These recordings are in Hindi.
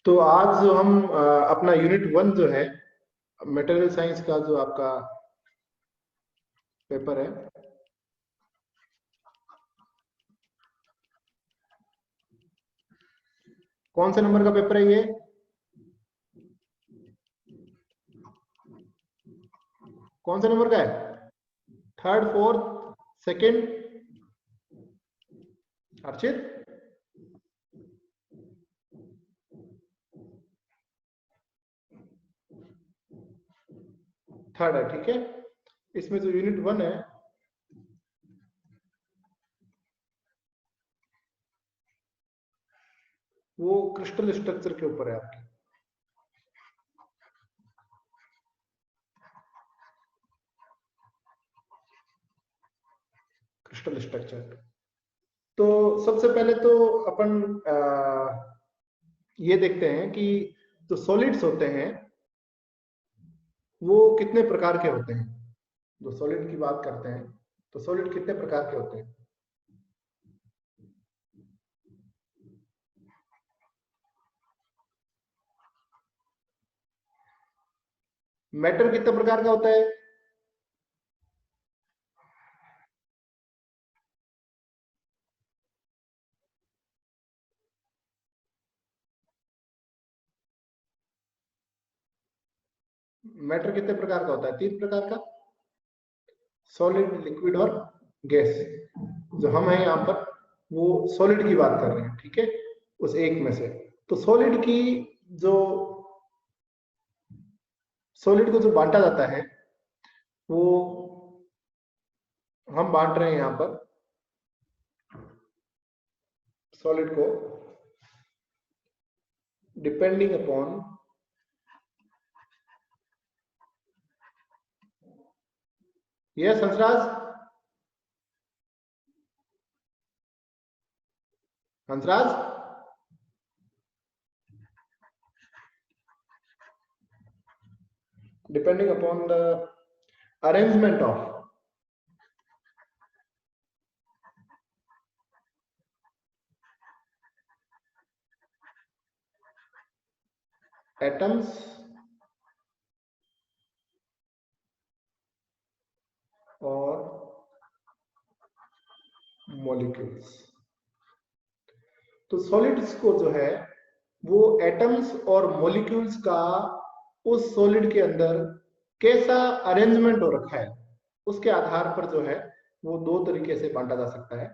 तो आज जो हम अपना यूनिट 1 जो है मटेरियल साइंस का जो आपका पेपर है, कौन से नंबर का पेपर है ये? कौन से नंबर का है? Third, fourth, second? Archit, third है। ठीक है, इसमें जो यूनिट 1 है वो क्रिस्टल स्ट्रक्चर के ऊपर है आपके। Crystal structure. तो सबसे पहले तो अपन ये देखते हैं कि जो सॉलिड्स होते हैं वो कितने प्रकार के होते हैं। जो सॉलिड की बात करते हैं तो सॉलिड कितने प्रकार के होते हैं? मैटर कितने प्रकार का होता है? मैटर कितने प्रकार का होता है? 3 प्रकार का, सॉलिड, लिक्विड और गैस। जो हम हैं यहाँ पर वो सॉलिड की बात कर रहे हैं, ठीक है, उस एक में से। तो सॉलिड की जो सॉलिड को जो बांटा जाता है वो हम बांट रहे हैं यहाँ पर सॉलिड को depending upon yes Hansraj, Hansraj depending upon the arrangement of atoms और मॉलिक्यूल्स। तो सॉलिड्स को जो है वो एटम्स और मॉलिक्यूल्स का उस सॉलिड के अंदर कैसा अरेंजमेंट हो रखा है उसके आधार पर जो है वो 2 तरीके से बांटा जा सकता है।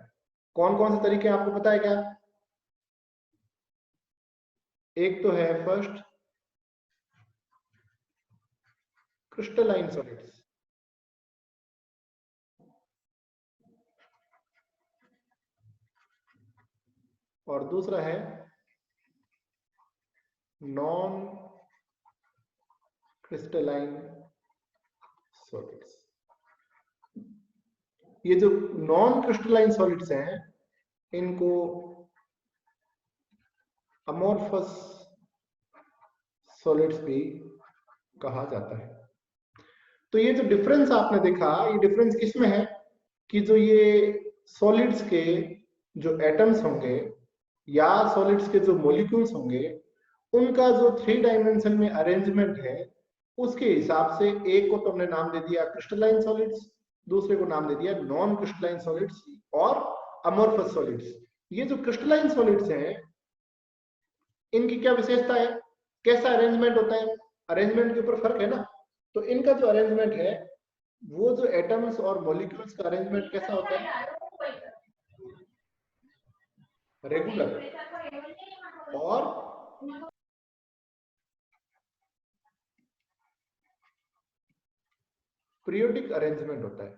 कौन कौन से तरीके आपको पता है क्या? एक तो है फर्स्ट क्रिस्टलाइन सॉलिड्स, और दूसरा है नॉन क्रिस्टलाइन सॉलिड्स। ये जो नॉन क्रिस्टलाइन सॉलिड्स हैं इनको अमोर्फस सॉलिड्स भी कहा जाता है। तो ये जो डिफरेंस आपने देखा, ये डिफरेंस किसमें है कि जो ये सॉलिड्स के जो एटम्स होंगे या सॉलिड्स के जो मॉलिक्यूल्स होंगे उनका जो 3 डायमेंशन में अरेंजमेंट है उसके हिसाब से एक को तो हमने नाम दे दिया क्रिस्टलाइन सॉलिड्स, दूसरे को नाम दे दिया नॉन क्रिस्टलाइन सॉलिड्स और अमोर्फस सॉलिड्स। ये जो क्रिस्टलाइन सॉलिड्स हैं इनकी क्या विशेषता है, कैसा अरेंजमेंट होता है? अरेंजमेंट के ऊपर फर्क है ना। तो इनका जो अरेंजमेंट है वो जो एटम्स और मॉलिक्यूल्स का अरेंजमेंट कैसा होता है? रेगुलर और पीरियोडिक अरेंजमेंट होता है।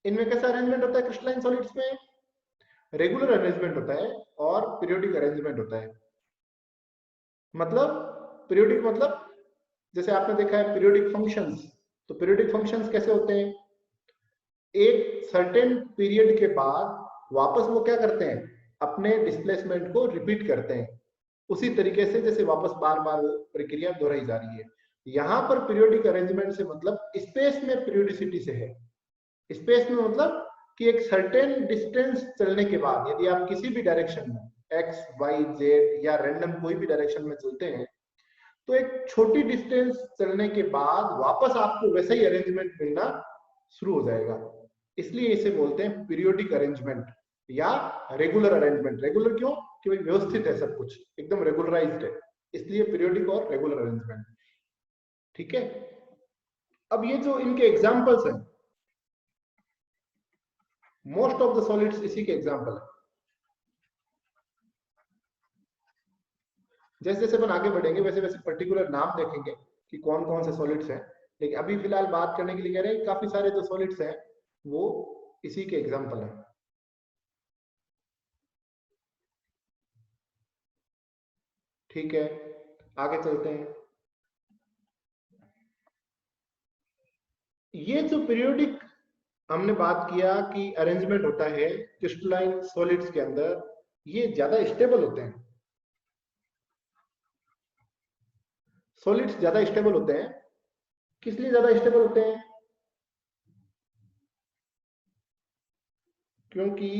इनमें कैसा अरेंजमेंट होता है? क्रिस्टलाइन सॉलिड्स में रेगुलर अरेंजमेंट होता है और पीरियोडिक अरेंजमेंट होता है। मतलब पीरियोडिक मतलब जैसे आपने देखा है पीरियोडिक फंक्शंस, तो पीरियोडिक फंक्शंस कैसे होते हैं? एक सर्टेन पीरियड के बाद वापस वो क्या करते हैं, अपने डिस्प्लेसमेंट को रिपीट करते हैं, उसी तरीके से जैसे वापस बार बार वो प्रक्रिया दोहराई जा रही है। यहां पर पीरियोडिक अरेंजमेंट से मतलब स्पेस में पीरियोडिसिटी से है। स्पेस में मतलब कि एक सर्टेन डिस्टेंस चलने के बाद यदि आप किसी भी डायरेक्शन में एक्स वाई जेड या रैंडम कोई भी डायरेक्शन में चलते हैं, तो एक छोटी डिस्टेंस चलने के बाद वापस आपको वैसा ही अरेंजमेंट मिलना शुरू हो जाएगा। इसलिए इसे बोलते हैं पीरियोडिक अरेंजमेंट या रेगुलर अरेंजमेंट। रेगुलर क्यों? क्योंकि व्यवस्थित है, सब कुछ एकदम रेगुलराइज्ड है, इसलिए पीरियोडिक और रेगुलर अरेंजमेंट। ठीक है, अब ये जो इनके एग्जांपल्स हैं, मोस्ट ऑफ द सॉलिड्स इसी के एग्जांपल है। जैसे जैसे अपन आगे बढ़ेंगे वैसे वैसे पर्टिकुलर नाम देखेंगे कि कौन कौन से सॉलिड्स हैं, लेकिन अभी फिलहाल बात करने के लिए कह रहे हैं काफी सारे जो सॉलिड्स हैं वो इसी के एग्जांपल हैं। ठीक है, आगे चलते हैं। ये जो पीरियोडिक हमने बात किया कि अरेंजमेंट होता है क्रिस्टलाइन सॉलिड्स के अंदर, ये ज्यादा स्टेबल होते हैं। सॉलिड्स ज्यादा स्टेबल होते हैं। किस लिए ज्यादा स्टेबल होते हैं? क्योंकि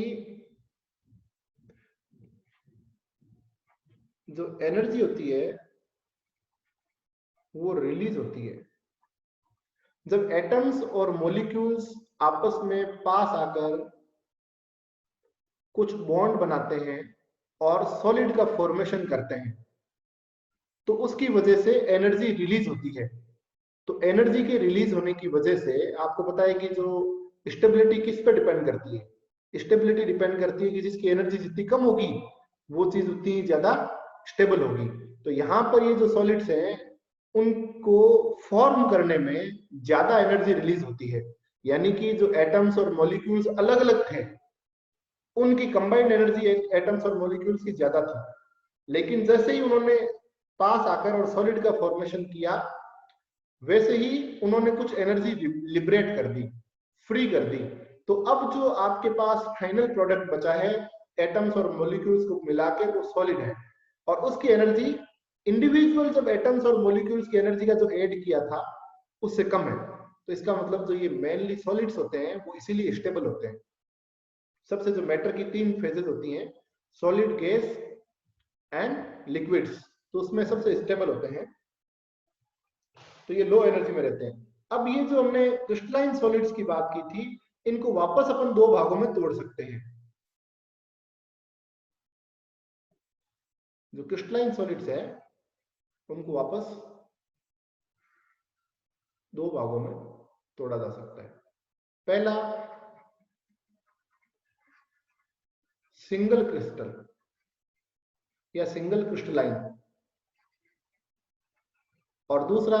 जो एनर्जी होती है वो रिलीज होती है जब एटम्स और मॉलिक्यूल्स आपस में पास आकर कुछ बॉन्ड बनाते हैं और सॉलिड का फॉर्मेशन करते हैं, तो उसकी वजह से एनर्जी रिलीज होती है। तो एनर्जी के रिलीज होने की वजह से आपको पता है कि जो स्टेबिलिटी किस पे डिपेंड करती है? स्टेबिलिटी डिपेंड करती है कि जिसकी एनर्जी जितनी कम होगी वो चीज उतनी ज्यादा स्टेबल होगी। तो यहाँ पर ये जो सॉलिड्स हैं उनको फॉर्म करने में ज्यादा एनर्जी रिलीज होती है, यानी कि जो एटम्स और मॉलिक्यूल्स अलग अलग थे उनकी कंबाइंड एनर्जी एटम्स और मॉलिक्यूल्स की ज्यादा थी, लेकिन जैसे ही उन्होंने पास आकर और सॉलिड का फॉर्मेशन किया वैसे ही उन्होंने कुछ एनर्जी लिबरेट कर दी, फ्री कर दी। तो अब जो आपके पास फाइनल प्रोडक्ट बचा है एटम्स और मॉलिक्यूल्स को मिला के वो सॉलिड है, और उसकी एनर्जी इंडिविजुअल जब एटम्स और मॉलिक्यूल्स की एनर्जी का जो ऐड किया था उससे कम है। तो इसका मतलब जो ये मेनली सॉलिड्स होते हैं वो इसीलिए स्टेबल होते हैं। सबसे जो मैटर की तीन फेजेस होती हैं, सॉलिड, गैस एंड लिक्विड्स, तो उसमें सबसे स्टेबल होते हैं, तो ये लो एनर्जी में रहते हैं। अब ये जो हमने क्रिस्टलाइन सॉलिड्स की बात की थी, इनको वापस अपन दो भागों में तोड़ सकते हैं। जो क्रिस्टलाइन सॉलिड्स है उनको वापस दो भागों में तोड़ा जा सकता है। पहला, सिंगल क्रिस्टल या सिंगल क्रिस्टलाइन, और दूसरा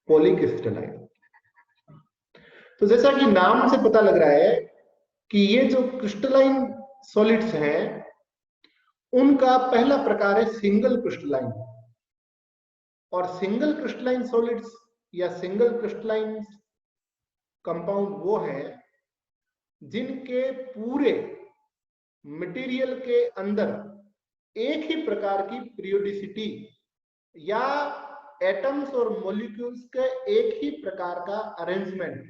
पॉलीक्रिस्टलाइन। तो जैसा कि नाम से पता लग रहा है कि ये जो क्रिस्टलाइन सॉलिड्स हैं उनका पहला प्रकार है सिंगल क्रिस्टलाइन, और सिंगल क्रिस्टलाइन सॉलिड्स या सिंगल क्रिस्टलाइन कंपाउंड वो है जिनके पूरे मटेरियल के अंदर एक ही प्रकार की पीरियोडिसिटी या एटम्स और मॉलिक्यूल्स का एक ही प्रकार का arrangement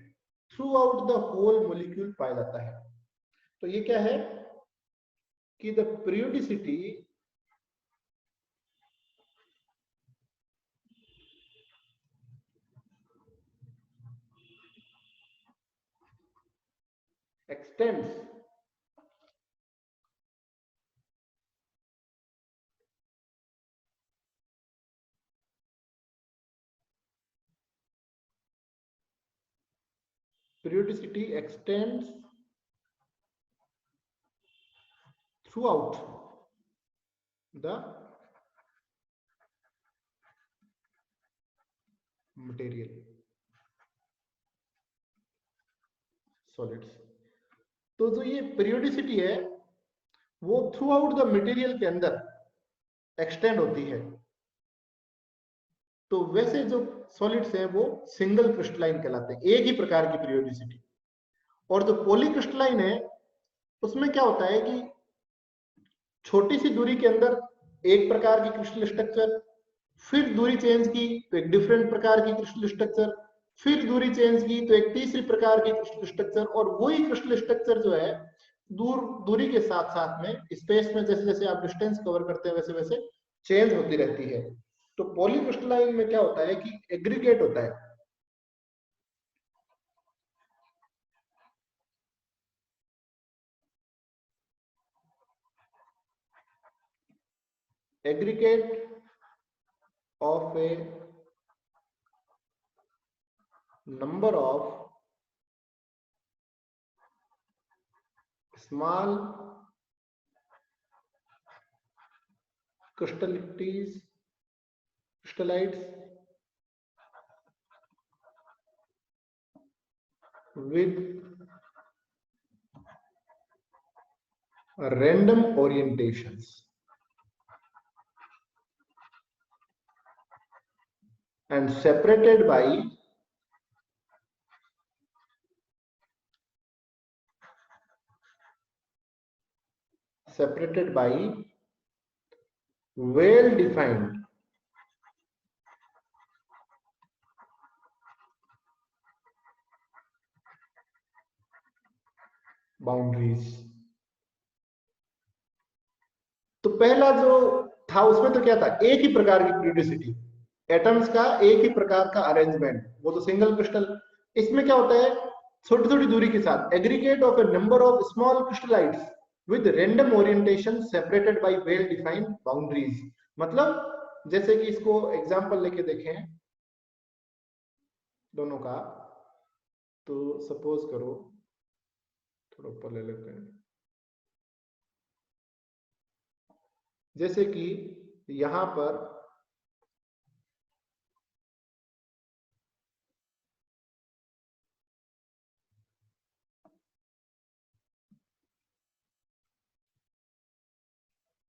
throughout the whole molecule पाया जाता है। तो ये क्या है कि the periodicity extends periodicity extends throughout the material solids। तो जो ये पीरियोडिसिटी है वो थ्रू आउट द मटेरियल के अंदर एक्सटेंड होती है। तो वैसे जो सॉलिड्स हैं वो सिंगल क्रिस्टलाइन कहलाते हैं, एक ही प्रकार की पीरियोडिसिटी। और जो पॉलीक्रिस्टलाइन है उसमें क्या होता है कि छोटी सी दूरी के अंदर एक प्रकार की क्रिस्टल स्ट्रक्चर, फिर दूरी चेंज की तो एक डिफरेंट प्रकार की क्रिस्टल स्ट्रक्चर, फिर दूरी चेंज की तो एक तीसरी प्रकार की क्रिस्टल स्ट्रक्चर, और वही क्रिस्टल स्ट्रक्चर जो है दूरी के साथ साथ में स्पेस में जैसे जैसे आप डिस्टेंस कवर करते हैं वैसे वैसे चेंज होती रहती है। तो पॉलीक्रिस्टलाइन में क्या होता है कि एग्रीगेट होता है, aggregate of a number of small crystallites with random orientations and separated by well defined boundaries. तो पहला जो था उसमें तो क्या था, एक ही प्रकार की पीरियोडिसिटी, एटम्स का एक ही प्रकार का अरेंजमेंट, वो तो सिंगल क्रिस्टल। इसमें क्या होता है, छोटी छोटी दूरी के साथ aggregate of a number of small crystallites with random orientation separated by well defined boundaries. मतलब जैसे कि इसको एग्जांपल लेके देखें दोनों का, तो सपोज करो, थोड़ा ऊपर ले लेते हैं, जैसे कि यहां पर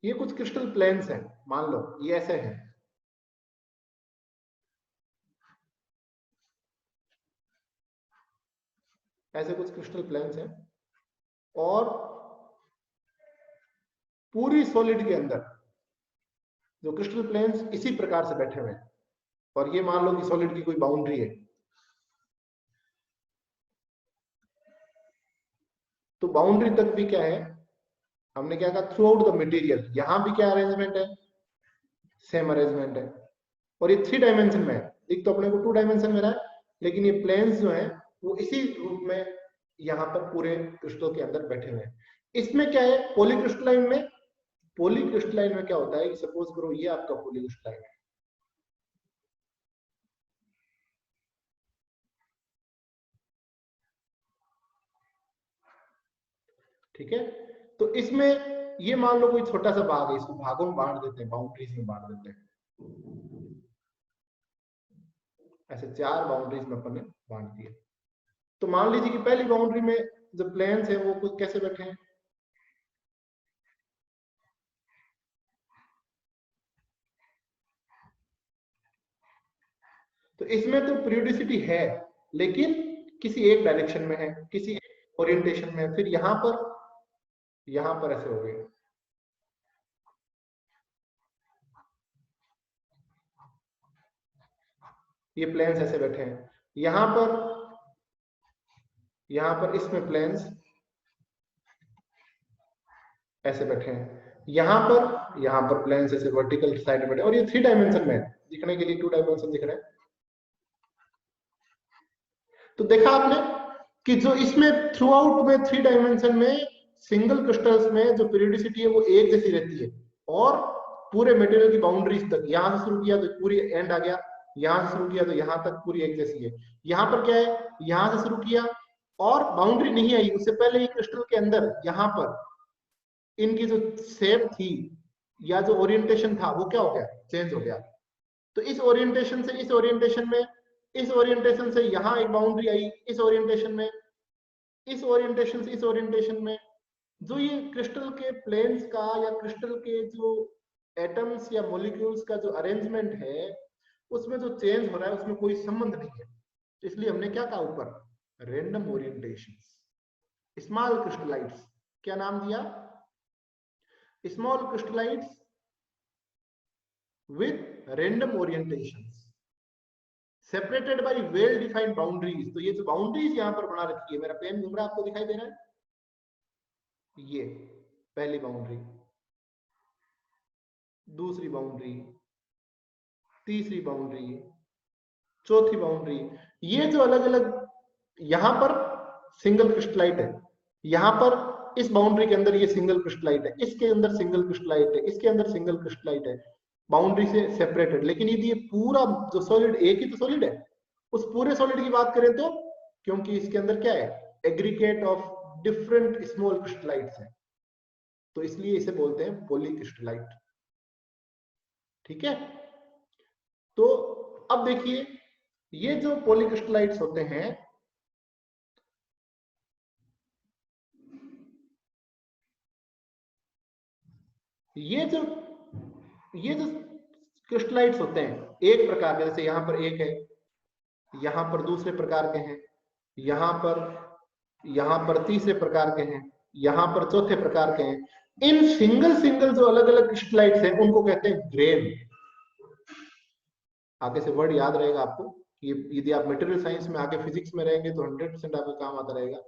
ये कुछ क्रिस्टल प्लेन्स हैं, मान लो ये ऐसे हैं, ऐसे कुछ क्रिस्टल प्लेन्स हैं, और पूरी सॉलिड के अंदर जो क्रिस्टल प्लेन्स इसी प्रकार से बैठे हुए हैं, और ये मान लो कि सॉलिड की कोई बाउंड्री है। तो बाउंड्री तक भी क्या है, हमने क्या कहा, थ्रू आउट द मटेरियल, यहां भी क्या अरेंजमेंट है, सेम अरेंजमेंट है। और ये 3 डायमेंशन में है, एक तो अपने को 2 डायमेंशन में रहा है, लेकिन ये प्लेन्स जो है वो इसी रूप में यहाँ पर पूरे क्रिस्टल के अंदर बैठे हुए हैं। इसमें क्या है, पॉलीक्रिस्टलाइन में क्या होता है कि सपोज करो ये आपका पॉलीक्रिस्टलाइन है, ठीक है। तो इसमें ये मान लो कोई छोटा सा भाग है, इसको भागों में बांट देते हैं, बाउंड्रीज में बांट देते हैं, ऐसे 4 बाउंड्रीज में अपन ने बांट दिए। तो मान लीजिए कि पहली बाउंड्री में जो प्लेन्स है वो कुछ कैसे बैठे हैं, तो इसमें तो पीरियोडिसिटी है, लेकिन किसी एक डायरेक्शन में है, किसी एक ओरिएंटेशन में है। फिर यहां पर ऐसे हो गए, ये प्लेन्स ऐसे बैठे हैं, यहां पर इसमें प्लेन्स ऐसे बैठे हैं, यहां पर प्लेन्स ऐसे वर्टिकल साइड में बैठे, और ये 3 डायमेंशन में है, दिखने के लिए 2 डायमेंशन दिख रहे हैं। तो देखा आपने कि जो इसमें थ्रू आउट में 3 डायमेंशन में सिंगल क्रिस्टल्स में जो पीरियोडिसिटी है वो एक जैसी रहती है, और पूरे मटेरियल की बाउंड्रीज तक, यहां से शुरू किया तो पूरी एंड आ गया, यहां से शुरू किया तो यहां तक पूरी एक जैसी है। यहां पर क्या है, यहां से शुरू किया और बाउंड्री नहीं आई, उससे पहले ही क्रिस्टल के अंदर यहां पर इनकी जो शेप थी या जो ओरिएंटेशन था वो क्या हो गया, चेंज हो गया। तो इस ओरिएंटेशन से इस ओरिएंटेशन में, इस ओरिएंटेशन से यहां एक बाउंड्री आई, इस ओरिएंटेशन में, इस ओरिएंटेशन से इस ओरिएंटेशन में, जो ये क्रिस्टल के प्लेन्स का या क्रिस्टल के जो एटम्स या मॉलिक्यूल्स का जो अरेंजमेंट है उसमें जो चेंज हो रहा है उसमें कोई संबंध नहीं है। इसलिए हमने क्या कहा ऊपर, रैंडम ओरिएंटेशंस। स्मॉल क्रिस्टलाइट्स, क्या नाम दिया, small crystallites with random orientations separated by well defined boundaries. तो ये जो बाउंड्रीज यहां पर बना रखी है, मेरा पेन घूम रहा है, आपको दिखाई दे रहा है, ये पहली बाउंड्री, दूसरी बाउंड्री, तीसरी बाउंड्री, चौथी बाउंड्री। ये जो अलग अलग, यहां पर सिंगल क्रिस्टलाइट है, यहां पर इस बाउंड्री के अंदर ये सिंगल क्रिस्टलाइट है, इसके अंदर सिंगल क्रिस्टलाइट है, इसके अंदर सिंगल क्रिस्टलाइट है, बाउंड्री से सेपरेटेड। लेकिन यदि ये पूरा जो सॉलिड, एक ही तो सॉलिड है, उस पूरे सॉलिड की बात करें तो, क्योंकि इसके अंदर क्या है, एग्रीगेट ऑफ डिफरेंट स्मॉल क्रिस्टलाइट्स है, तो इसलिए इसे बोलते हैं पॉलीक्रिस्टलाइट। ठीक है, तो अब देखिए ये जो पॉलीक्रिस्टलाइट्स होते हैं, ये जो क्रिस्टलाइट्स होते हैं एक प्रकार के, जैसे यहां पर एक है, यहां पर दूसरे प्रकार के हैं, यहां पर तीसरे प्रकार के हैं, यहां पर चौथे प्रकार के हैं। इन सिंगल जो अलग अलग क्रिस्टलाइट्स हैं उनको कहते हैं ग्रेन। आगे से वर्ड याद रहेगा आपको, ये यदि आप मटेरियल साइंस में आगे फिजिक्स में रहेंगे तो 100% आपको काम आता रहेगा।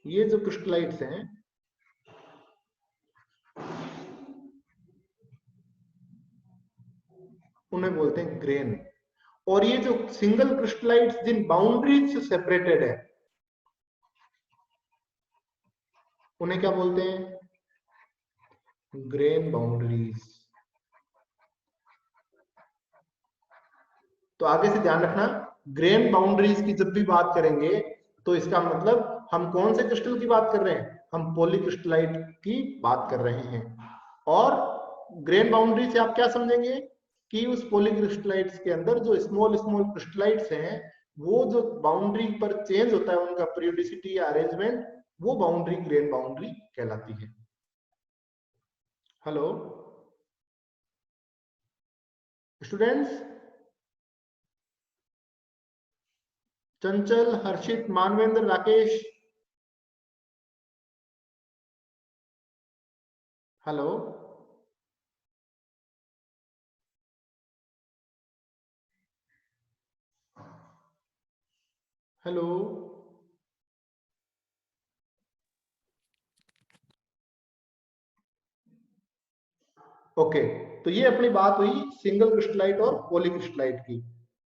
ये जो क्रिस्टलाइट्स हैं उन्हें बोलते हैं ग्रेन। और ये जो सिंगल क्रिस्टलाइट्स जिन बाउंड्रीज से सेपरेटेड है उन्हें क्या बोलते हैं, ग्रेन बाउंड्रीज। तो आगे से ध्यान रखना, ग्रेन बाउंड्रीज की जब भी बात करेंगे तो इसका मतलब हम कौन से क्रिस्टल की बात कर रहे हैं, हम पॉलीक्रिस्टलाइट की बात कर रहे हैं। और ग्रेन बाउंड्री से आप क्या समझेंगे कि उस पॉलीक्रिस्टलाइट्स के अंदर जो स्मॉल स्मॉल क्रिस्टलाइट्स हैं, वो जो बाउंड्री पर चेंज होता है उनका पीरियोडिसिटी या अरेंजमेंट, वो बाउंड्री ग्रेन बाउंड्री कहलाती है। Hello students, Chanchal, Harshit, Manvendra, Rakesh, hello hello. Okay, तो ये अपनी बात हुई सिंगल क्रिस्टलाइट और पॉलीक्रिस्टलाइट की।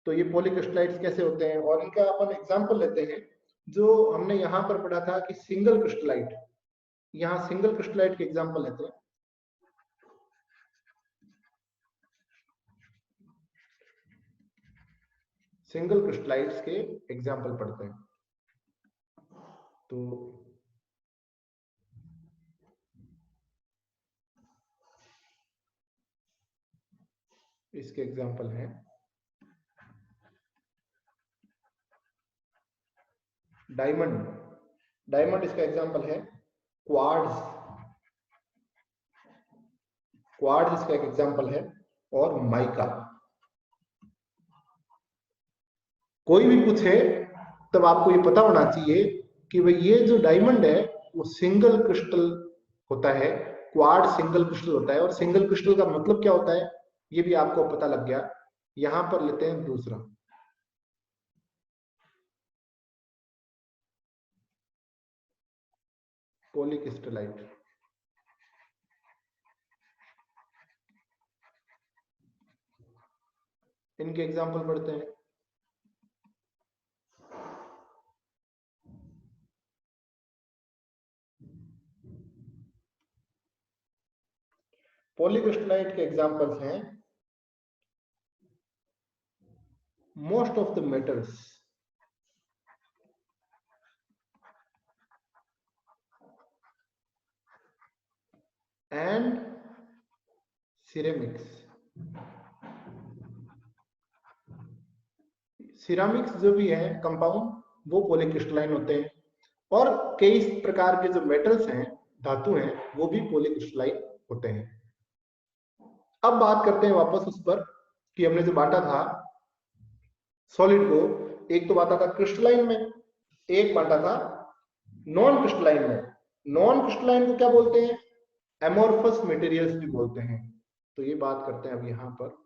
तो ये पॉलीक्रिस्टलाइट्स कैसे होते हैं और इनका अपन एग्जांपल लेते हैं। जो हमने यहाँ पर पढ़ा था कि सिंगल क्रिस्टलाइट, यहाँ सिंगल क्रिस्टलाइट के एग्जांपल लेते हैं। सिंगल क्रिस्टलाइट्स के एग्जांपल पढ़ते हैं। तो इसके एग्जांपल हैं, डायमंड, डायमंड इसका एग्जांपल है, क्वार्ट्ज, क्वार्ट्ज इसका एक एग्जांपल है, और माइका। कोई भी पूछे तब आपको ये पता होना चाहिए कि भाई ये जो डायमंड है वो सिंगल क्रिस्टल होता है, क्वार्ट्ज सिंगल क्रिस्टल होता है। और सिंगल क्रिस्टल का मतलब क्या होता है ये भी आपको पता लग गया। यहां पर लेते हैं दूसरा, पॉलीक्रिस्टलाइट। इनके एग्जांपल पढ़ते हैं। पॉलीक्रिस्टलाइट के एग्जांपल्स हैं most of the metals, and ceramics. Ceramics जो भी है कंपाउंड वो पॉलीक्रिस्टलाइन होते हैं, और कई प्रकार के जो मेटल्स हैं, धातु हैं, वो भी पॉलीक्रिस्टलाइन होते हैं। अब बात करते हैं वापस उस पर कि हमने जो बांटा था सॉलिड को, एक तो बांटा था क्रिस्टलाइन में, एक बांटा था नॉन क्रिस्टलाइन में। नॉन क्रिस्टलाइन को क्या बोलते हैं, एमोर्फस मटेरियल्स भी बोलते हैं। तो ये बात करते हैं अब यहां पर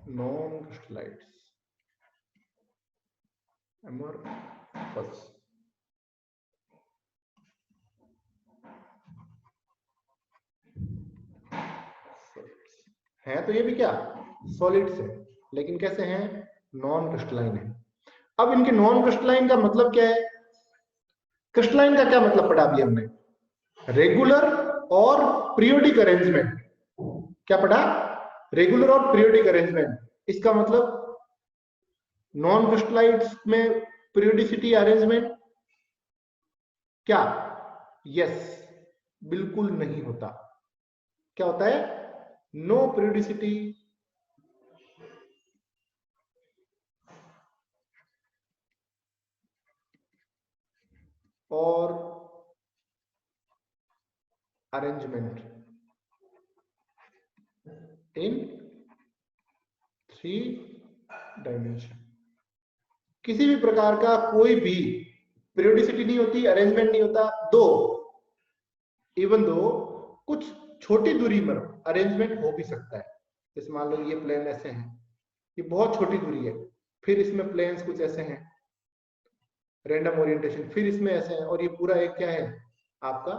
non-crystallites, amorphous, है तो ये भी क्या सॉलिड्स है, लेकिन कैसे हैं, नॉन क्रिस्टलाइन है। अब इनके नॉन क्रिस्टलाइन का मतलब क्या है, क्रिस्टलाइन का क्या मतलब पढ़ा अभी हमने, रेगुलर और पीरियोडिक अरेंजमेंट। क्या पढ़ा, रेगुलर और पीरियोडिक अरेंजमेंट। इसका मतलब नॉन क्रिस्टलाइट्स में पीरियोडिसिटी अरेंजमेंट क्या, यस, बिल्कुल नहीं होता। क्या होता है, नो पीरियोडिसिटी और अरेंजमेंट इन 3 डायमेंशन। किसी भी प्रकार का कोई भी पीरियोडिसिटी नहीं होती, अरेंजमेंट नहीं होता, दो इवन दो कुछ छोटी दूरी पर अरेंजमेंट हो भी सकता है। जैसे मान लो ये प्लेन ऐसे हैं, ये बहुत छोटी दूरी है, फिर इसमें प्लेन्स कुछ ऐसे हैं रैंडम ओरिएंटेशन, फिर इसमें ऐसे हैं, और ये पूरा एक क्या है आपका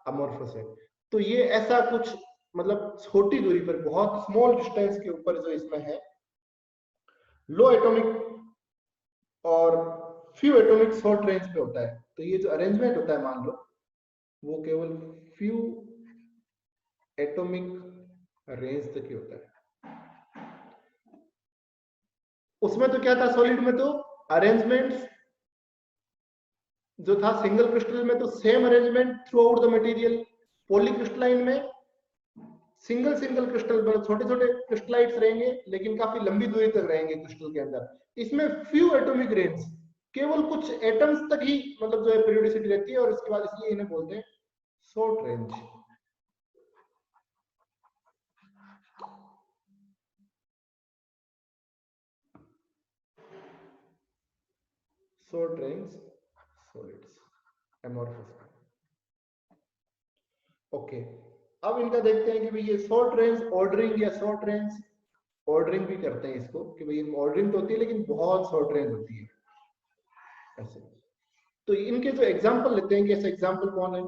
अमोर्फस है। तो ये ऐसा कुछ मतलब छोटी दूरी पर बहुत स्मॉल डिस्टेंस के ऊपर जो इसमें है, लो एटॉमिक और फ्यू एटॉमिक शॉर्ट रेंज पे होता है। तो ये जो अरेंजमेंट होता है मान लो वो केवल फ्यू एटॉमिक रेंज तक ही होता है। उसमें तो क्या था, सॉलिड में तो अरेंजमेंट्स जो था सिंगल क्रिस्टल में तो same arrangement throughout the material, polycrystalline में सिंगल क्रिस्टल मतलब छोटे छोटे क्रिस्टलाइट्स रहेंगे लेकिन काफी लंबी दूरी तक रहेंगे क्रिस्टल के अंदर। इसमें फ्यू एटॉमिक रेंज, केवल कुछ एटम्स तक ही मतलब जो है पीरियोडिसिटी रहती है, और इसके बाद इसलिए इन्हें बोलते हैं short range. Short range solids amorphous. Okay, अब इनका देखते हैं कि भाई ये शॉर्ट रेंज ऑर्डरिंग या शॉर्ट रेंज ऑर्डरिंग भी करते हैं इसको, कि भाई ऑर्डरिंग तो होती है लेकिन बहुत शॉर्ट रेंज होती है ऐसे। तो इनके जो एग्जांपल लेते हैं कि ऐसे एग्जांपल कौन है,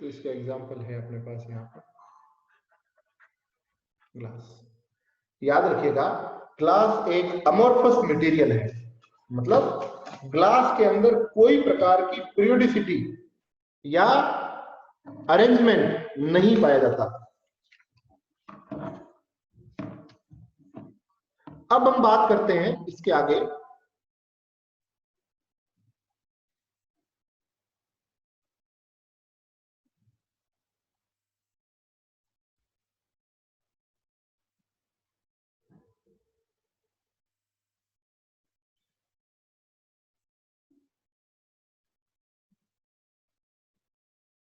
तो इसका एग्जांपल है अपने पास यहाँ पर ग्लास। याद रखिएगा ग्लास एक अमोर्फस मटेरियल है, मतलब ग्लास के अंदर कोई प्रकार की पीरियोडिसिटी या अरेंजमेंट नहीं पाया जाता। अब हम बात करते हैं इसके आगे,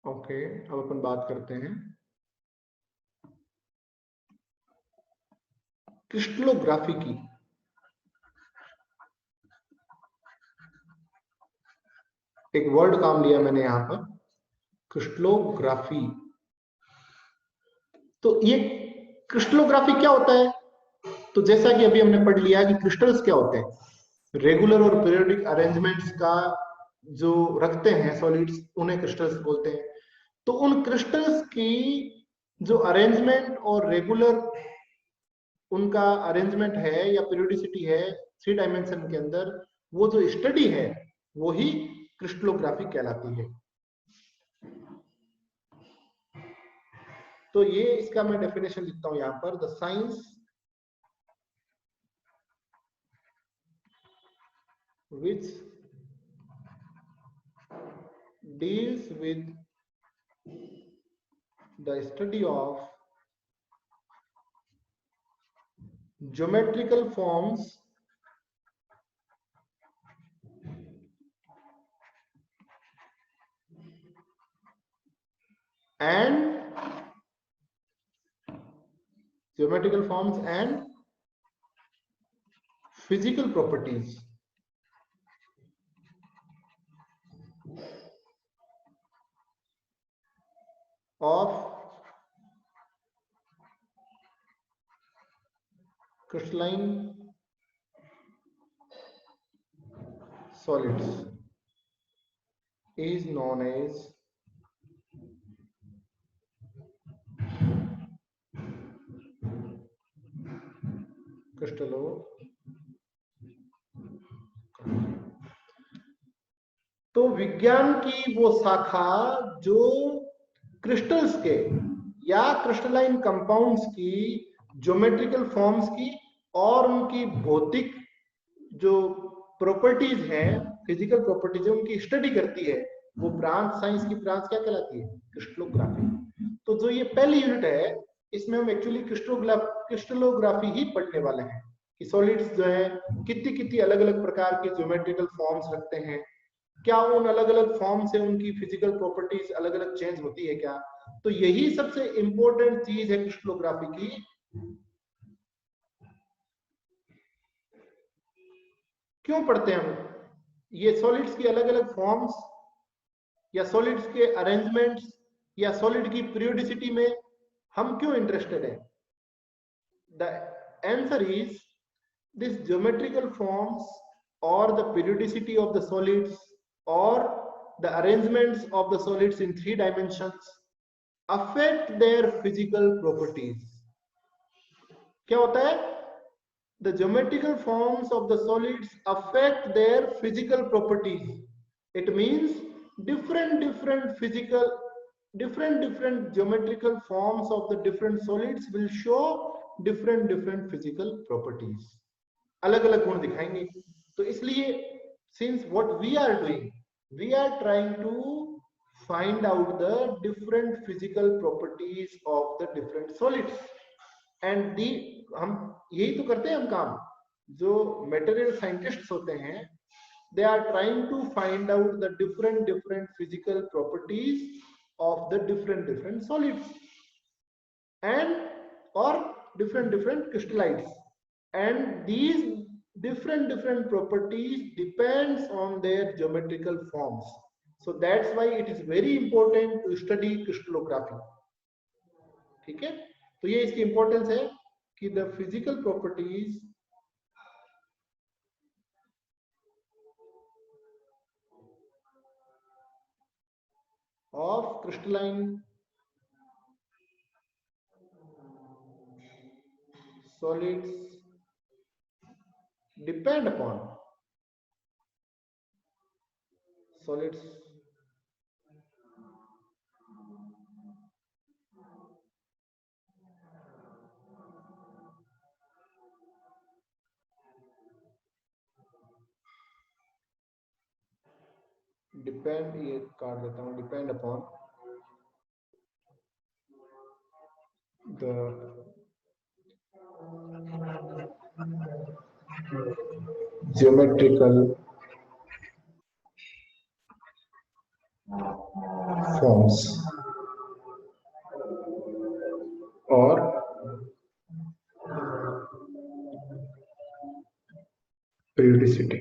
ओके अब अपन बात करते हैं क्रिस्टलोग्राफी की। एक वर्ड काम लिया मैंने यहां पर, क्रिस्टलोग्राफी। तो ये क्रिस्टलोग्राफी क्या होता है, तो जैसा कि अभी हमने पढ़ लिया कि क्रिस्टल्स क्या होते हैं, रेगुलर और पीरियोडिक अरेंजमेंट्स का जो रखते हैं सॉलिड्स, उन्हें क्रिस्टल्स बोलते हैं। तो उन क्रिस्टल्स की जो अरेंजमेंट और रेगुलर उनका अरेंजमेंट है या पीरियोडिसिटी है 3 डायमेंशन के अंदर, वो जो स्टडी है वो ही क्रिस्टलोग्राफी कहलाती है। तो ये इसका मैं डेफिनेशन लिखता हूं यहां पर, the science which deals with the study of geometrical forms and physical properties of crystalline solids is known as crystallography. तो विज्ञान की वो शाखा जो क्रिस्टल्स के या क्रिस्टलाइन कंपाउंड्स की ज्योमेट्रिकल फॉर्म्स की और उनकी भौतिक जो प्रॉपर्टीज हैं, फिजिकल प्रॉपर्टीज है, उनकी स्टडी करती है, वो ब्रांच, साइंस की ब्रांच क्या कहलाती है? क्रिस्टलोग्राफी। तो जो ये पहली यूनिट है, इसमें हम एक्चुअली क्रिस्टलोग्राफी ही पढ़ने वाले हैं कि सॉलिड्स जो है कितनी कितनी अलग अलग प्रकार के ज्योमेट्रिकल फॉर्म्स रखते हैं, क्या उन अलग अलग फॉर्म से उनकी फिजिकल प्रॉपर्टीज अलग अलग चेंज होती है क्या। तो यही सबसे इंपॉर्टेंट चीज है क्रिस्टलोग्राफी की। क्यों पढ़ते हैं हम ये सॉलिड्स की अलग अलग फॉर्म्स या सॉलिड्स के अरेंजमेंट्स या सॉलिड की पीरियोडिसिटी में हम क्यों इंटरेस्टेड हैं? The answer is this geometrical forms और the periodicity of the solids or the arrangements of the solids in 3 dimensions affect their physical properties. क्या होता है? The geometrical forms of the solids affect their physical properties. It means different geometrical forms of the different solids will show different physical properties. अलग अलग गुण दिखाएंगे। तो इसलिए since what we are doing, we are trying to find out the different physical properties of the different solids and the हम यही तो करते हैं हम काम, जो material scientists होते हैं, they are trying to find out the different physical properties of the different solids and or different crystallites, and these different properties depends on their geometrical forms. So that's why it is very important to study crystallography. ठीक है, तो ये इसकी इंपॉर्टेंस है कि the physical properties of crystalline solids depend upon solids depend, ये काट देता हूँ, depend upon the geometrical forms और periodicity.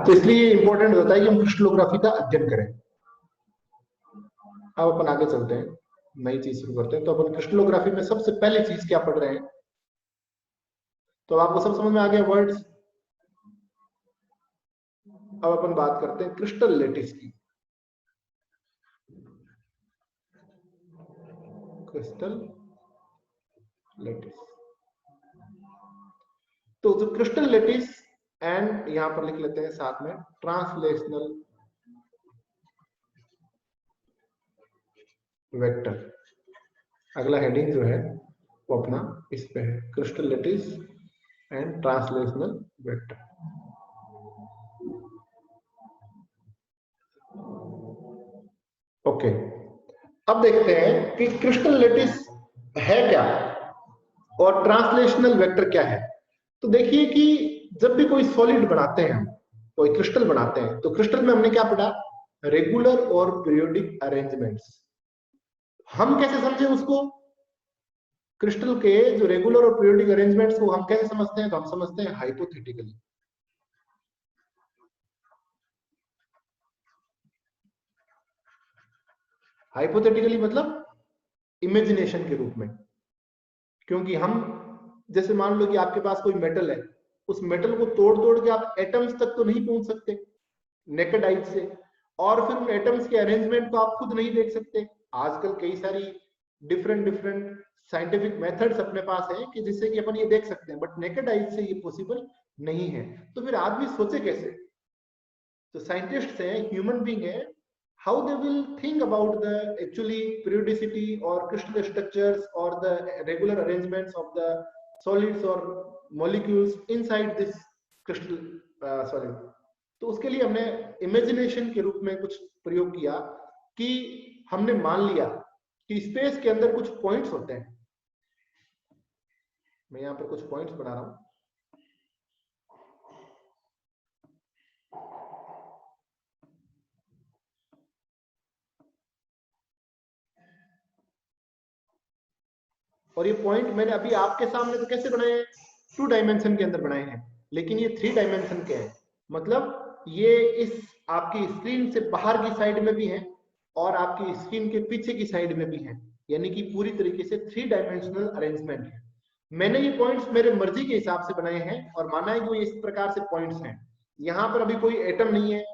तो इसलिए इंपॉर्टेंट होता है कि हम क्रिस्टलोग्राफी का अध्ययन करें। अब अपन आगे चलते हैं, नई चीज शुरू करते हैं। तो अपन क्रिस्टलोग्राफी में सबसे पहली चीज क्या पढ़ रहे हैं? तो आपको सब समझ में आ गया वर्ड्स। अब अपन बात करते हैं क्रिस्टल लेटिस की। क्रिस्टल लेटिस, तो जो क्रिस्टल लेटिस एंड यहां पर लिख लेते हैं साथ में ट्रांसलेशनल वेक्टर। अगला हेडिंग जो है वो अपना इस पे है, crystal lettuce and translational vector. Okay, अब देखते हैं कि क्रिस्टल लेटिस है क्या। और ट्रांसलेशनल वेक्टर क्या है? तो देखिए कि जब भी कोई सॉलिड बनाते हैं, कोई क्रिस्टल बनाते हैं, तो क्रिस्टल में हमने क्या पढ़ा? रेगुलर और पीरियोडिक अरेंजमेंट्स। हम कैसे समझे उसको? क्रिस्टल के जो रेगुलर और पीरियोडिक अरेंजमेंट्स को हम कैसे समझते हैं? तो हम समझते हैं हाइपोथेटिकली। हाइपोथेटिकली मतलब इमेजिनेशन के रूप में। क्योंकि हम, जैसे मान लो कि आपके पास कोई मेटल है, उस मेटल को तोड़ तोड़ के आप एटम्स तक तो नहीं पहुंच सकते नेकेड आइज से, और फिर उन एटम्स के अरेंजमेंट को आप खुद नहीं देख सकते। आजकल कई सारी डिफरेंट डिफरेंट साइंटिफिक मेथड्स अपने पास है कि जिससे कि अपन ये देख सकते हैं, बट नेकेड आइज से ये पॉसिबल नहीं है। तो फिर आदमी सोचे कैसे? तो साइंटिस्ट हैं, ह्यूमन बीइंग है, how they will think about the actually periodicity or crystal structures or the regular arrangements of the solids or molecules inside this crystal solid। तो उसके लिए हमने इमेजिनेशन के रूप में कुछ प्रयोग किया कि हमने मान लिया कि स्पेस के अंदर कुछ पॉइंट्स होते हैं। मैं यहाँ पर कुछ पॉइंट्स बना रहा हूं। और ये पॉइंट मैंने अभी आपके सामने तो कैसे बनाए हैं? 2 डायमेंशन के अंदर बनाए हैं, लेकिन ये 3 डायमेंशन के हैं। मतलब ये इस आपकी स्क्रीन से बाहर की साइड में भी है और आपकी स्क्रीन के पीछे की साइड में भी है, यानी कि पूरी तरीके से 3 डायमेंशनल अरेंजमेंट है। मैंने ये पॉइंट्स मेरे मर्जी के हिसाब से बनाए हैं और माना है कि वो इस प्रकार से पॉइंट्स हैं। यहाँ पर अभी कोई एटम नहीं है,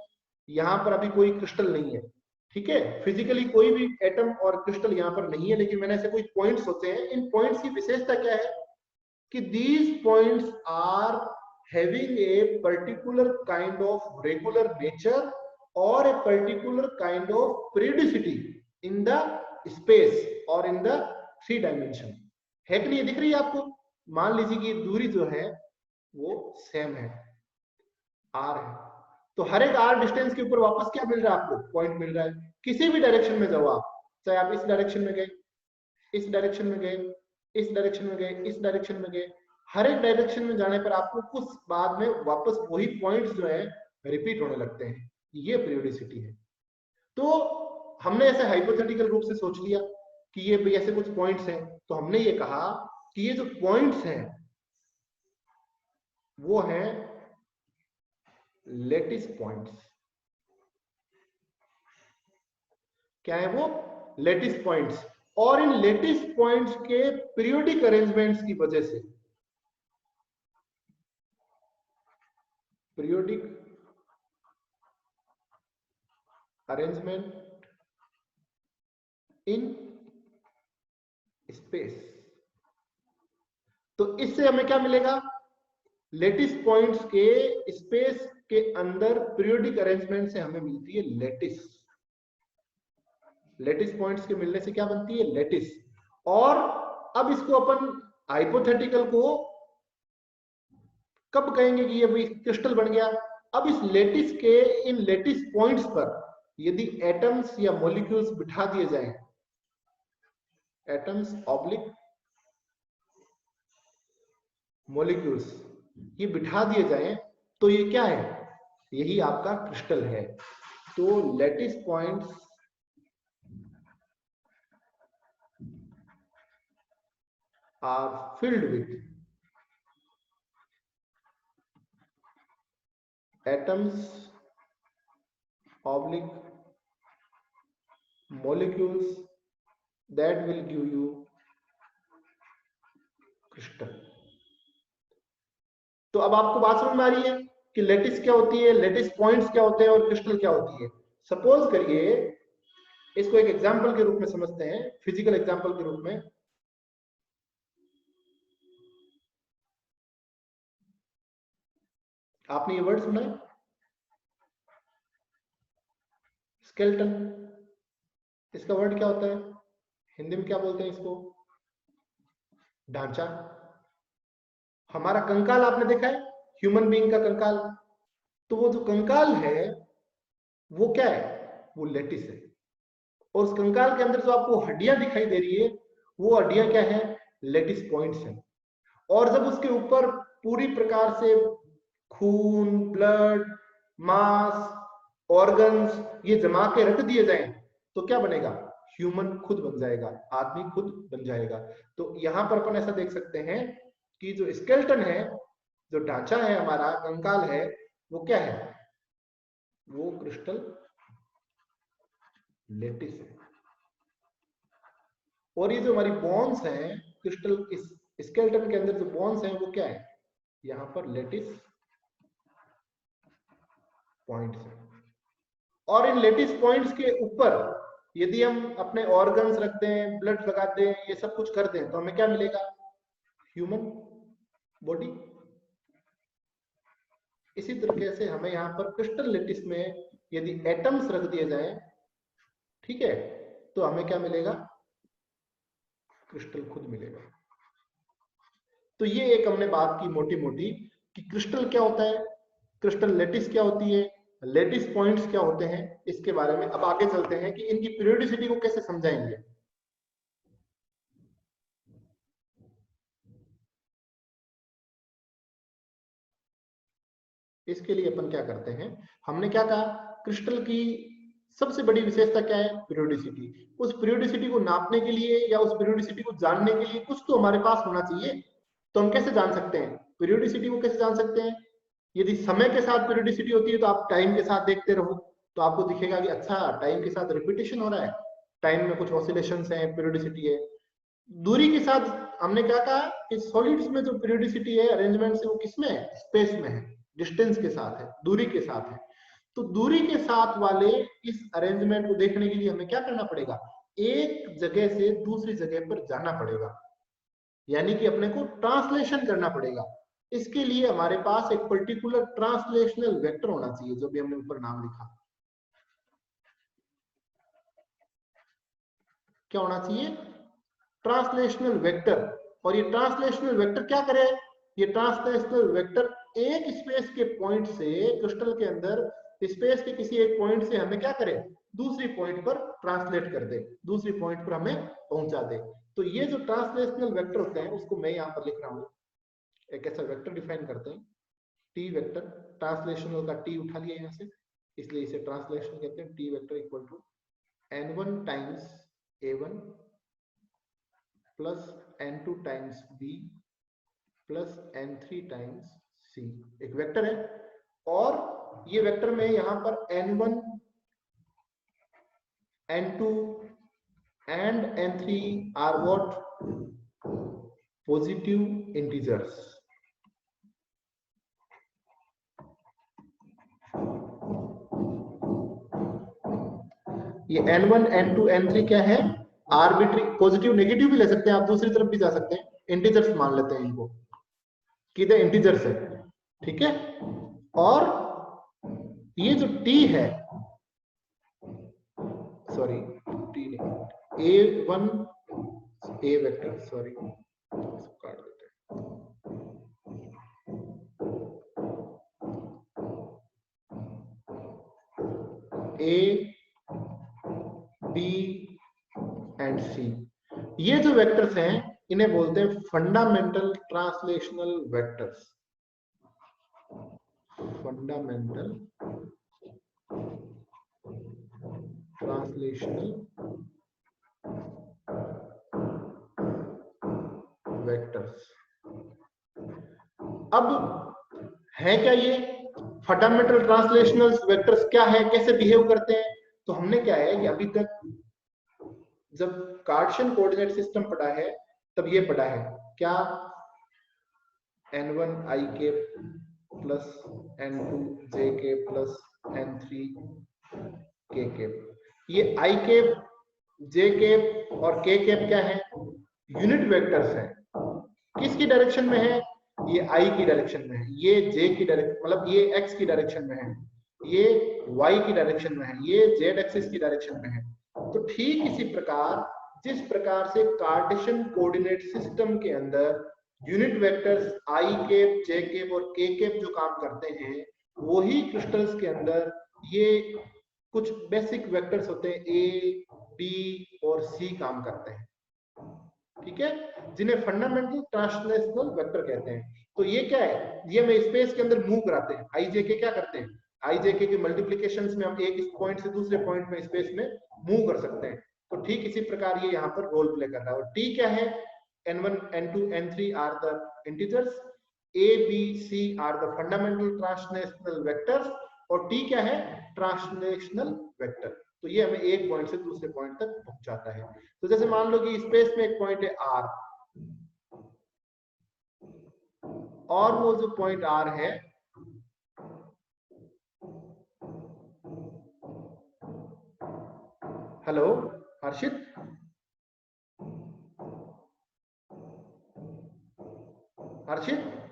यहाँ पर अभी कोई क्रिस्टल नहीं है, ठीक है, फिजिकली कोई भी एटम और क्रिस्टल यहाँ पर नहीं है, लेकिन मैंने ऐसे कोई पॉइंट्स होते हैं। इन पॉइंट्स की विशेषता क्या है कि these points are having a particular kind of regular nature और a particular kind of periodicity in the space और इन द 3 डायमेंशन। है कि नहीं? ये दिख रही है आपको? मान लीजिए कि दूरी जो है वो सेम है, आर है, तो हर एक आर डिस्टेंस के ऊपर वापस क्या मिल रहा है आपको? पॉइंट मिल रहा है। किसी भी डायरेक्शन में जाओ आप, चाहे आप इस डायरेक्शन में गए, इस डायरेक्शन में गए, इस डायरेक्शन में गए, इस डायरेक्शन में गए, हर एक डायरेक्शन में जाने पर आपको कुछ बाद में वापस वही पॉइंट्स जो है रिपीट होने लगते हैं। ये पीरियोडिसिटी है। तो हमने ऐसे हाइपोथेटिकल रूप से सोच लिया कि ये भी ऐसे कुछ पॉइंट्स हैं, तो हमने ये कहा कि ये जो पॉइंट्स हैं वो हैं लेटिस पॉइंट्स। क्या है वो? Lattice points. और इन लेटिस पॉइंट्स के पीरियोडिक अरेंजमेंट्स की वजह से, पीरियोडिक अरेंजमेंट इन स्पेस, तो इससे हमें क्या मिलेगा? लेटिस पॉइंट्स के स्पेस के अंदर पीरियोडिक अरेंजमेंट से हमें मिलती है लेटिस। लेटिस पॉइंट्स के मिलने से क्या बनती है? लेटिस। और अब इसको अपन हाइपोथेटिकल को कब कहेंगे कि ये क्रिस्टल बन गया? अब इस लेटिस के इन लेटिस पॉइंट्स पर यदि एटम्स या मॉलिक्यूल्स बिठा दिए जाएं, एटम्स ऑब्लिक मॉलिक्यूल्स, ये बिठा दिए जाएं, तो ये क्या है? यही आपका क्रिस्टल है। तो lattice points are filled with atoms oblique molecules that will give you crystal। तो अब आपको बात समझ में आ रही है कि लेटिस क्या होती है, लेटिस पॉइंट्स क्या होते हैं और क्रिस्टल क्या होती है। सपोज करिए, इसको एक एग्जांपल के रूप में समझते हैं, फिजिकल एग्जांपल के रूप में। आपने ये वर्ड सुना है, स्केलेटन? इसका वर्ड क्या होता है? हिंदी में क्या बोलते हैं इसको? ढांचा। हमारा कंकाल आपने देखा है, ह्यूमन बीइंग का कंकाल, तो वो जो कंकाल है वो क्या है? वो लेटिस है। और उस कंकाल के अंदर जो आपको हड्डियां दिखाई दे रही है, वो हड्डियां क्या है? लेटिस पॉइंट्स हैं। और जब उसके ऊपर पूरी प्रकार से खून, ब्लड, मांस, ऑर्गन्स ये जमा के रख दिए जाएं तो क्या बनेगा? ह्यूमन खुद बन जाएगा, आदमी खुद बन जाएगा। तो यहां पर अपन ऐसा देख सकते हैं कि जो स्केलेटन है, जो ढांचा है हमारा, कंकाल है, वो क्या है? वो क्रिस्टल लेटिस है। और ये जो हमारी बोन्स हैं, क्रिस्टल इस स्केलेटन के अंदर जो बोन्स हैं वो क्या है? यहां पर लेटिस पॉइंट्स हैं। और इन लेटिस पॉइंट्स के ऊपर यदि हम अपने ऑर्गन्स रखते हैं, ब्लड लगाते हैं, ये सब कुछ करते हैं तो हमें क्या मिलेगा? Human body. इसी तरीके से हमें यहाँ पर क्रिस्टल लेटिस में यदि एटम्स रख दिए जाए, ठीक है, तो हमें क्या मिलेगा? क्रिस्टल खुद मिलेगा। तो ये एक हमने बात की मोटी मोटी कि क्रिस्टल क्या होता है, क्रिस्टल लेटिस क्या होती है, लेटिस पॉइंट्स क्या होते हैं, इसके बारे में अब आगे चलते हैं कि इनकी पीरियोडिसिटी को कैसे समझाएंगे। इसके लिए अपन क्या करते हैं, हमने क्या कहा, क्रिस्टल की सबसे बड़ी विशेषता क्या है? पीरियोडिसिटी। उस पीरियोडिसिटी को नापने के लिए या उस पीरियोडिसिटी को जानने के लिए कुछ तो हमारे पास होना चाहिए। तो हम कैसे जान सकते हैं पीरियोडिसिटी को? कैसे जान सकते हैं? यदि समय के साथ पीरियोडिसिटी होती है तो आप टाइम के साथ देखते रहो तो आपको दिखेगा कि अच्छा टाइम के साथ रिपीटेशन हो रहा है, टाइम में कुछ ऑसिलेशंस हैं, पीरियोडिसिटी है। दूरी के साथ हमने क्या कहा कि सॉलिड्स में जो पीरियोडिसिटी है, अरेंजमेंट है, वो किसमें है? स्पेस में है, डिस्टेंस के साथ है, दूरी के साथ है। तो दूरी के साथ वाले इस अरेंजमेंट को देखने के लिए हमें क्या करना पड़ेगा? एक जगह से दूसरी जगह पर जाना पड़ेगा, यानी कि अपने को ट्रांसलेशन करना पड़ेगा। इसके लिए हमारे पास एक पर्टिकुलर ट्रांसलेशनल वेक्टर होना चाहिए, जो भी हमने ऊपर नाम लिखा। क्या होना चाहिए? Translational vector. और ये ट्रांसलेशनल वेक्टर क्या करे? ये ट्रांसलेशनल वेक्टर एक स्पेस के पॉइंट से, क्रिस्टल के अंदर स्पेस के किसी एक पॉइंट से हमें क्या करे? दूसरी पॉइंट पर ट्रांसलेट कर दे, दूसरी पॉइंट पर हमें पहुंचा दे। तो ये जो ट्रांसलेशनल वेक्टर होते हैं उसको मैं यहाँ पर लिख रहा हूँ, एक ऐसा वेक्टर डिफाइन करते हैं, टी वेक्टर। ट्रांसलेशनल का टी उठा लिया यहाँ से, इसलिए इसे ट्रांसलेशन कहते हैं। T vector equal to n1 times a1 plus n2 times b plus n3 times c। एक वेक्टर है और ये वेक्टर में यहां पर n1, n2 and n3 are what? Positive integers। ये n1, n2, n3 क्या है? आर्बिट्री, पॉजिटिव नेगेटिव भी ले सकते हैं आप, दूसरी तरफ भी जा सकते हैं, इंटीजर्स मान लेते हैं इनको कि ये इंटीजर्स है, ठीक है। और ये जो t है, सॉरी t नहीं, a1 a वेक्टर, सॉरी काट देते हैं, a b एंड c, ये जो वेक्टर्स हैं इन्हें बोलते हैं fundamental translational vectors. Fundamental translational vectors. अब है क्या ये फंडामेंटल ट्रांसलेशनल वेक्टर्स? क्या है, कैसे बिहेव करते हैं? तो हमने क्या है कि अभी तक जब कार्टेशियन कोऑर्डिनेट सिस्टम पढ़ा है तब ये पढ़ा है क्या? n1 i cap plus n2 j cap plus n3 k cap. ये i कैप, j कैप और k कैप क्या है? यूनिट वेक्टर्स हैं। किसकी डायरेक्शन में है? ये i की डायरेक्शन में है, ये j की डायरेक्शन, मतलब ये x की डायरेक्शन में है, ये y की डायरेक्शन में है, ये z एक्सिस की डायरेक्शन में है। तो ठीक इसी प्रकार जिस प्रकार से कार्टेशियन कोऑर्डिनेट सिस्टम के अंदर unit vectors i cap, j cap और k कैप जो काम करते हैं, वही क्रिस्टल्स के अंदर ये कुछ बेसिक वेक्टर्स होते हैं a, b और c काम करते हैं। ठीक है, जिन्हें फंडामेंटल ट्रांसलेशनल वेक्टर कहते हैं। तो ये क्या है, ये हमें स्पेस के अंदर मूव कराते हैं। आईजेके क्या करते हैं, आईजेके के मल्टीप्लिकेशंस में हम एक इस पॉइंट से दूसरे पॉइंट में स्पेस में मूव कर सकते हैं। तो ठीक इसी प्रकार ये यहाँ पर रोल प्ले कर रहा है। और टी क्या है, n1 n2 n3 are the integers, a b c are the fundamental translational vectors, और टी क्या है, ट्रांसलेशनल वेक्टर। तो ये हमें एक पॉइंट से दूसरे पॉइंट तक पहुंचाता है। तो जैसे मान लो कि स्पेस में एक पॉइंट है आर, और वो जो पॉइंट आर है हेलो हर्षित, हर्षित